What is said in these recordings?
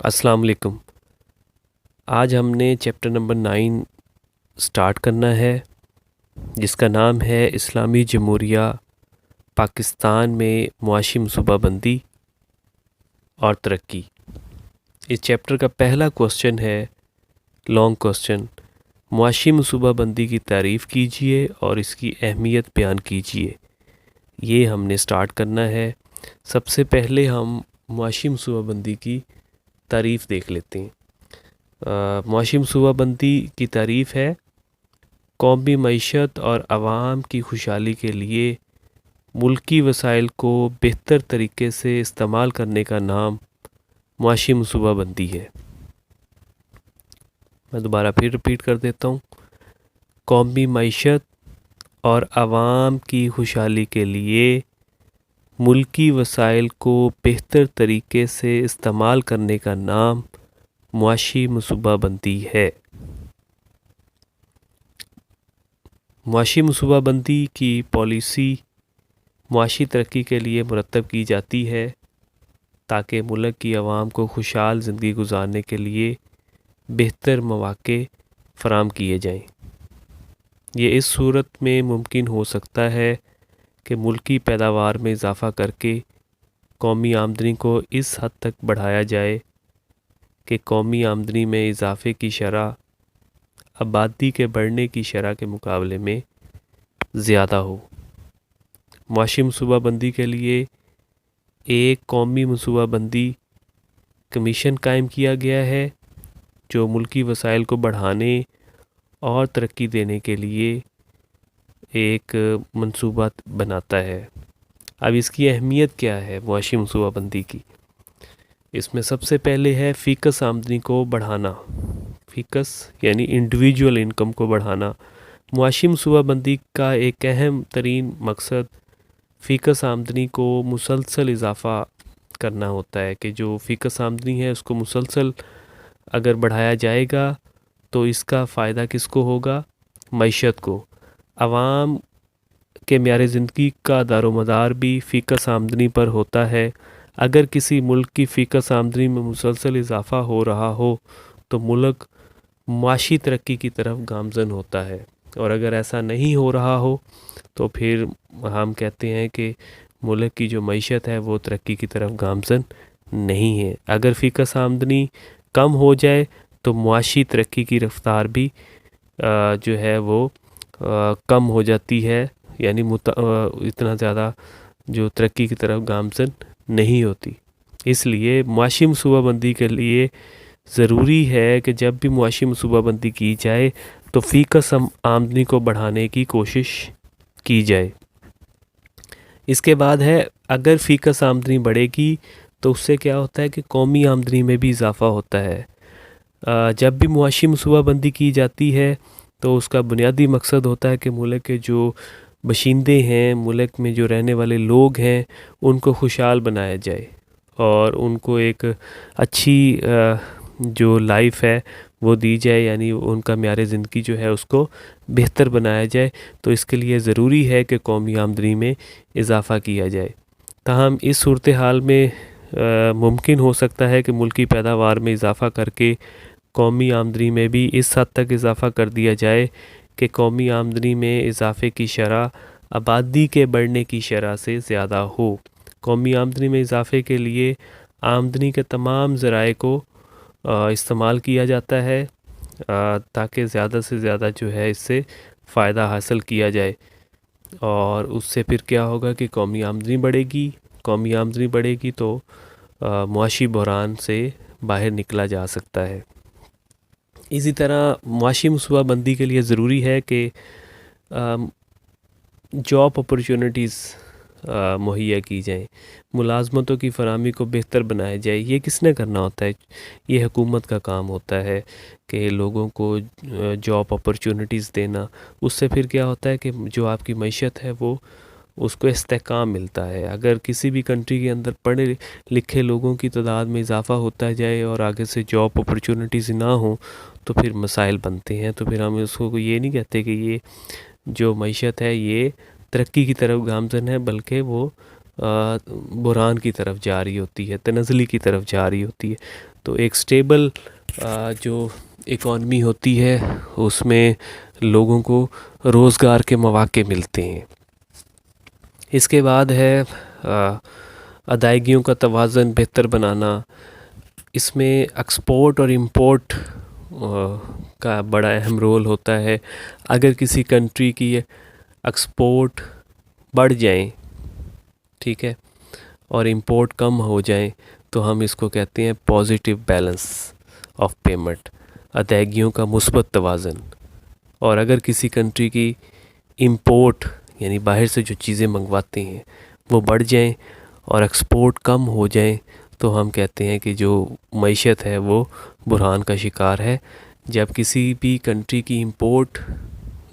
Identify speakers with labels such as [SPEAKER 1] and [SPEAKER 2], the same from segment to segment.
[SPEAKER 1] السلام علیکم۔ آج ہم نے چیپٹر نمبر 9 سٹارٹ کرنا ہے، جس کا نام ہے اسلامی جمہوریہ پاکستان میں معاشی منصوبہ بندی اور ترقی۔ اس چیپٹر کا پہلا کوسچن ہے لانگ کوسچن، معاشی منصوبہ بندی کی تعریف کیجیے اور اس کی اہمیت بیان کیجیے۔ یہ ہم نے سٹارٹ کرنا ہے۔ سب سے پہلے ہم معاشی منصوبہ بندی کی تعریف دیکھ لیتے ہیں۔ معاشی منصوبہ بندی کی تعریف ہے: قومی معیشت اور عوام کی خوشحالی کے لیے ملکی وسائل کو بہتر طریقے سے استعمال کرنے کا نام معاشی منصوبہ بندی ہے۔ میں دوبارہ پھر ریپیٹ کر دیتا ہوں: قومی معیشت اور عوام کی خوشحالی کے لیے ملکی وسائل کو بہتر طریقے سے استعمال کرنے کا نام معاشی منصوبہ بندی ہے۔ معاشی منصوبہ بندی کی پالیسی معاشی ترقی کے لیے مرتب کی جاتی ہے تاکہ ملک کی عوام کو خوشحال زندگی گزارنے کے لیے بہتر مواقع فراہم کیے جائیں۔ یہ اس صورت میں ممکن ہو سکتا ہے کہ ملکی پیداوار میں اضافہ کر کے قومی آمدنی کو اس حد تک بڑھایا جائے کہ قومی آمدنی میں اضافے کی شرح آبادی کے بڑھنے کی شرح کے مقابلے میں زیادہ ہو۔ معاشی منصوبہ بندی کے لیے ایک قومی منصوبہ بندی کمیشن قائم کیا گیا ہے جو ملکی وسائل کو بڑھانے اور ترقی دینے کے لیے ایک منصوبہ بناتا ہے۔ اب اس کی اہمیت کیا ہے معاشی منصوبہ بندی کی؟ اس میں سب سے پہلے ہے فی کس آمدنی کو بڑھانا۔ فی کس یعنی انڈیویجول انکم کو بڑھانا۔ معاشی منصوبہ بندی کا ایک اہم ترین مقصد فی کس آمدنی کو مسلسل اضافہ کرنا ہوتا ہے کہ جو فی کس آمدنی ہے اس کو مسلسل اگر بڑھایا جائے گا تو اس کا فائدہ کس کو ہوگا؟ معیشت کو۔ عوام کے معیار زندگی کا دار و مدار بھی فی کس آمدنی پر ہوتا ہے۔ اگر کسی ملک کی فی کس آمدنی میں مسلسل اضافہ ہو رہا ہو تو ملک معاشی ترقی کی طرف گامزن ہوتا ہے، اور اگر ایسا نہیں ہو رہا ہو تو پھر ہم کہتے ہیں کہ ملک کی جو معیشت ہے وہ ترقی کی طرف گامزن نہیں ہے۔ اگر فی کس آمدنی کم ہو جائے تو معاشی ترقی کی رفتار بھی جو ہے وہ کم ہو جاتی ہے، یعنی اتنا زیادہ جو ترقی کی طرف گامزن نہیں ہوتی۔ اس لیے معاشی منصوبہ بندی کے لیے ضروری ہے کہ جب بھی معاشی منصوبہ بندی کی جائے تو فی کس آمدنی کو بڑھانے کی کوشش کی جائے۔ اس کے بعد ہے اگر فی کس آمدنی بڑھے گی تو اس سے کیا ہوتا ہے کہ قومی آمدنی میں بھی اضافہ ہوتا ہے۔ جب بھی معاشی منصوبہ بندی کی جاتی ہے تو اس کا بنیادی مقصد ہوتا ہے کہ ملک کے جو باشندے ہیں، ملک میں جو رہنے والے لوگ ہیں، ان کو خوشحال بنایا جائے اور ان کو ایک اچھی جو لائف ہے وہ دی جائے، یعنی ان کا معیار زندگی جو ہے اس کو بہتر بنایا جائے۔ تو اس کے لیے ضروری ہے کہ قومی آمدنی میں اضافہ کیا جائے۔ تاہم اس صورتحال میں ممکن ہو سکتا ہے کہ ملکی پیداوار میں اضافہ کر کے قومی آمدنی میں بھی اس حد تک اضافہ کر دیا جائے کہ قومی آمدنی میں اضافے کی شرح آبادی کے بڑھنے کی شرح سے زیادہ ہو۔ قومی آمدنی میں اضافے کے لیے آمدنی کے تمام ذرائع کو استعمال کیا جاتا ہے تاکہ زیادہ سے زیادہ جو ہے اس سے فائدہ حاصل کیا جائے، اور اس سے پھر کیا ہوگا کہ قومی آمدنی بڑھے گی۔ قومی آمدنی بڑھے گی تو معاشی بحران سے باہر نکلا جا سکتا ہے۔ اسی طرح معاشی منصوبہ بندی کے لیے ضروری ہے کہ جاب اپرچونٹیز مہیا کی جائیں، ملازمتوں کی فراہمی کو بہتر بنایا جائے۔ یہ کس نے کرنا ہوتا ہے؟ یہ حکومت کا کام ہوتا ہے کہ لوگوں کو جاب اپرچونٹیز دینا۔ اس سے پھر کیا ہوتا ہے کہ جو آپ کی معیشت ہے وہ اس کو استحکام ملتا ہے۔ اگر کسی بھی کنٹری کے اندر پڑھے لکھے لوگوں کی تعداد میں اضافہ ہوتا جائے اور آگے سے جاب اپرچونٹیز نہ ہوں تو پھر مسائل بنتے ہیں۔ تو پھر ہم اس کو یہ نہیں کہتے کہ یہ جو معیشت ہے یہ ترقی کی طرف گامزن ہے، بلکہ وہ بحران کی طرف جا رہی ہوتی ہے، تنزلی کی طرف جا رہی ہوتی ہے۔ تو ایک سٹیبل جو اکانومی ہوتی ہے اس میں لوگوں کو روزگار کے مواقع ملتے ہیں۔ اس کے بعد ہے ادائیگیوں کا توازن بہتر بنانا۔ اس میں ایکسپورٹ اور امپورٹ کا بڑا اہم رول ہوتا ہے۔ اگر کسی کنٹری کی ایکسپورٹ بڑھ جائیں، ٹھیک ہے، اور امپورٹ کم ہو جائیں تو ہم اس کو کہتے ہیں پازیٹیو بیلنس آف پیمنٹ، ادائیگیوں کا مثبت توازن۔ اور اگر کسی کنٹری کی امپورٹ یعنی باہر سے جو چیزیں منگواتے ہیں وہ بڑھ جائیں اور ایکسپورٹ کم ہو جائیں تو ہم کہتے ہیں کہ جو معیشت ہے وہ بحران کا شکار ہے۔ جب کسی بھی کنٹری کی امپورٹ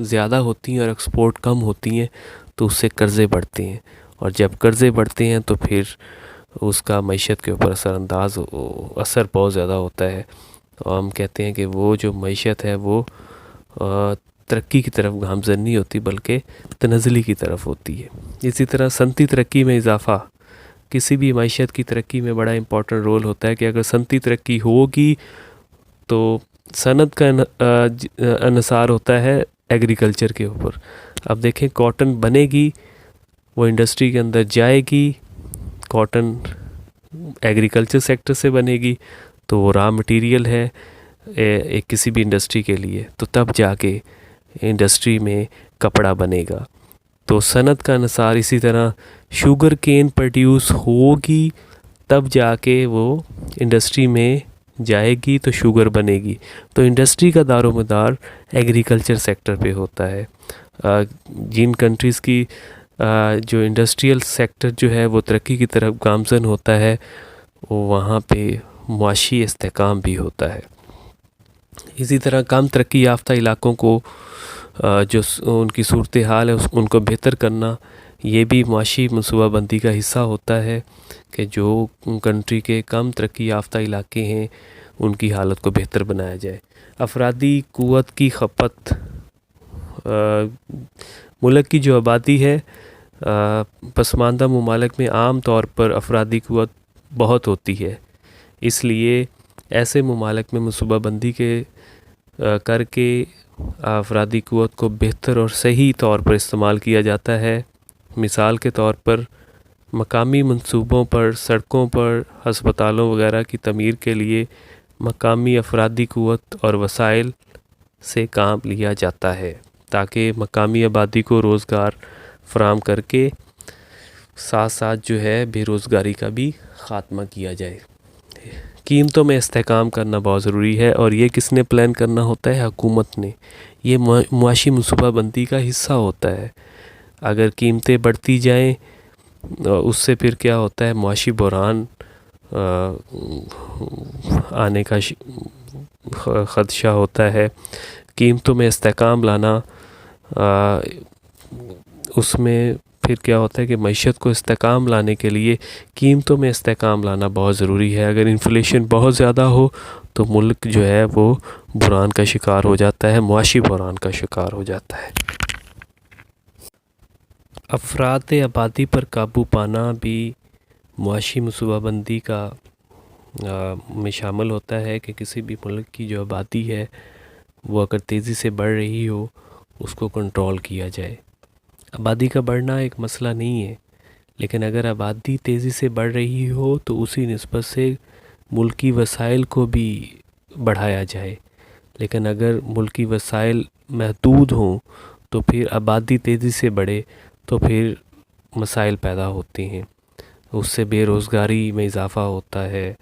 [SPEAKER 1] زیادہ ہوتی ہیں اور ایکسپورٹ کم ہوتی ہیں تو اس سے قرضے بڑھتے ہیں، اور جب قرضے بڑھتے ہیں تو پھر اس کا معیشت کے اوپر اثر بہت زیادہ ہوتا ہے۔ اور ہم کہتے ہیں کہ وہ جو معیشت ہے وہ ترقی کی طرف گامزن نہیں ہوتی بلکہ تنزلی کی طرف ہوتی ہے۔ اسی طرح صنعتی ترقی میں اضافہ کسی بھی معیشت کی ترقی میں بڑا امپورٹنٹ رول ہوتا ہے کہ اگر صنعتی ترقی ہوگی تو صنعت کا انحصار ہوتا ہے ایگریکلچر کے اوپر۔ اب دیکھیں کاٹن بنے گی، وہ انڈسٹری کے اندر جائے گی، کاٹن ایگریکلچر سیکٹر سے بنے گی تو وہ را مٹیریل ہے ایک کسی بھی انڈسٹری کے لیے، تو تب جا کے انڈسٹری میں کپڑا بنے گا۔ تو صنعت کا انحصار اسی طرح شوگر کین پروڈیوس ہوگی تب جا کے وہ انڈسٹری میں جائے گی تو شوگر بنے گی۔ تو انڈسٹری کا دار و مدار ایگریکلچر سیکٹر پہ ہوتا ہے۔ جن کنٹریز کی جو انڈسٹریل سیکٹر جو ہے وہ ترقی کی طرف گامزن ہوتا ہے وہاں پہ معاشی استحکام بھی ہوتا ہے۔ اسی طرح کم ترقی یافتہ علاقوں کو جو ان کی صورتحال ہے ان کو بہتر کرنا، یہ بھی معاشی منصوبہ بندی کا حصہ ہوتا ہے کہ جو کنٹری کے کم ترقی یافتہ علاقے ہیں ان کی حالت کو بہتر بنایا جائے۔ افرادی قوت کی کھپت، ملک کی جو آبادی ہے پسماندہ ممالک میں عام طور پر افرادی قوت بہت ہوتی ہے، اس لیے ایسے ممالک میں منصوبہ بندی کر کے افرادی قوت کو بہتر اور صحیح طور پر استعمال کیا جاتا ہے۔ مثال کے طور پر مقامی منصوبوں پر سڑکوں پر ہسپتالوں وغیرہ کی تعمیر کے لیے مقامی افرادی قوت اور وسائل سے کام لیا جاتا ہے تاکہ مقامی آبادی کو روزگار فراہم کر کے ساتھ ساتھ جو ہے بے روزگاری کا بھی خاتمہ کیا جائے۔ قیمتوں میں استحکام کرنا بہت ضروری ہے، اور یہ کس نے پلان کرنا ہوتا ہے؟ حکومت نے۔ یہ معاشی منصوبہ بندی کا حصہ ہوتا ہے۔ اگر قیمتیں بڑھتی جائیں اس سے پھر کیا ہوتا ہے؟ معاشی بحران آنے کا خدشہ ہوتا ہے۔ قیمتوں میں استحکام لانا، اس میں پھر کیا ہوتا ہے کہ معیشت کو استحکام لانے کے لیے قیمتوں میں استحکام لانا بہت ضروری ہے۔ اگر انفلیشن بہت زیادہ ہو تو ملک جو ہے وہ بحران کا شکار ہو جاتا ہے، معاشی بحران کا شکار ہو جاتا ہے۔ افراد آبادی پر قابو پانا بھی معاشی منصوبہ بندی کا میں شامل ہوتا ہے کہ کسی بھی ملک کی جو آبادی ہے وہ اگر تیزی سے بڑھ رہی ہو اس کو کنٹرول کیا جائے۔ آبادی کا بڑھنا ایک مسئلہ نہیں ہے، لیکن اگر آبادی تیزی سے بڑھ رہی ہو تو اسی نسبت سے ملکی وسائل کو بھی بڑھایا جائے۔ لیکن اگر ملکی وسائل محدود ہوں تو پھر آبادی تیزی سے بڑھے تو پھر مسائل پیدا ہوتے ہیں، اس سے بے روزگاری میں اضافہ ہوتا ہے،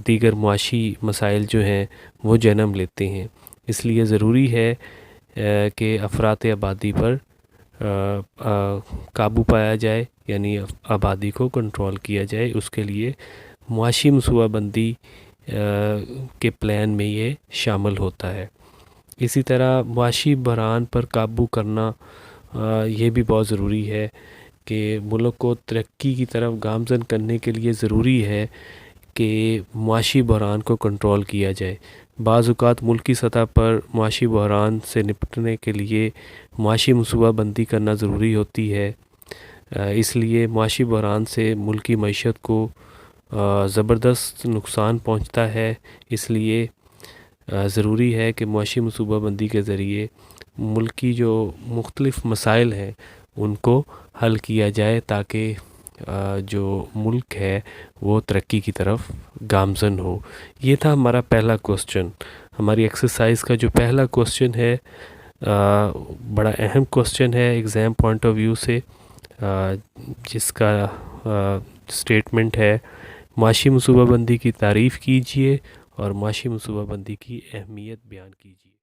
[SPEAKER 1] دیگر معاشی مسائل جو ہیں وہ جنم لیتے ہیں۔ اس لیے ضروری ہے کہ افراد آبادی پر قابو پایا جائے، یعنی آبادی کو کنٹرول کیا جائے۔ اس کے لیے معاشی منصوبہ بندی کے پلان میں یہ شامل ہوتا ہے۔ اسی طرح معاشی بحران پر قابو کرنا یہ بھی بہت ضروری ہے کہ ملک کو ترقی کی طرف گامزن کرنے کے لیے ضروری ہے کہ معاشی بحران کو کنٹرول کیا جائے۔ بعض اوقات ملکی سطح پر معاشی بحران سے نپٹنے کے لیے معاشی منصوبہ بندی کرنا ضروری ہوتی ہے، اس لیے معاشی بحران سے ملک کی معیشت کو زبردست نقصان پہنچتا ہے. اس لیے ضروری ہے کہ معاشی منصوبہ بندی کے ذریعے ملک کی جو مختلف مسائل ہیں ان کو حل کیا جائے تاکہ جو ملک ہے وہ ترقی کی طرف گامزن ہو. یہ تھا ہمارا پہلا کوسچن. ہماری ایکسرسائز کا جو پہلا کوسچن ہے بڑا اہم کوسچن ہے ایگزام پوائنٹ آف ویو سے، جس کا سٹیٹمنٹ ہے معاشی منصوبہ بندی کی تعریف کیجیے اور معاشی منصوبہ بندی کی اہمیت بیان کیجیے.